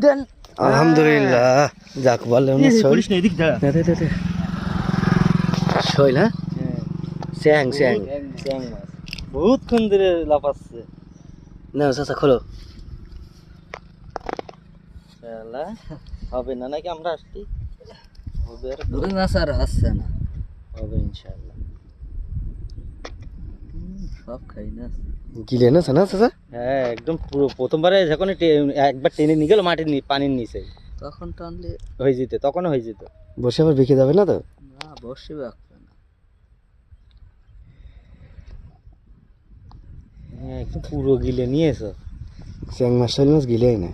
দেন আলহামদুলিল্লাহ যাক বললে না শৈল পুলিশ নেই দিক যা দে শৈল হ্যাঁ স্যাং স্যাং স্যাং মাছ বহুত ক্ষণ ধরে লাফাচ্ছে না চাচা খোলো শালা হবে না নাকি আমরা আসছি হবে আর রুই মাছ আর আসছে না হবে ইনশাআল্লাহ সব খাই না গিলে না না চাচা হ্যাঁ একদম পুরো প্রথমবারে যখন একবার টেনে নিয়ে গেল মাটির পানির নিচে তখন টানলে হয়ে যেত তখনও হয়ে যেত বসে আবার বিকে যাবে না তো না বসে রাখবে না হ্যাঁ একদম পুরো গিলে নিয়েছো স্যাং মাছ শৈল মাছ গিলেই না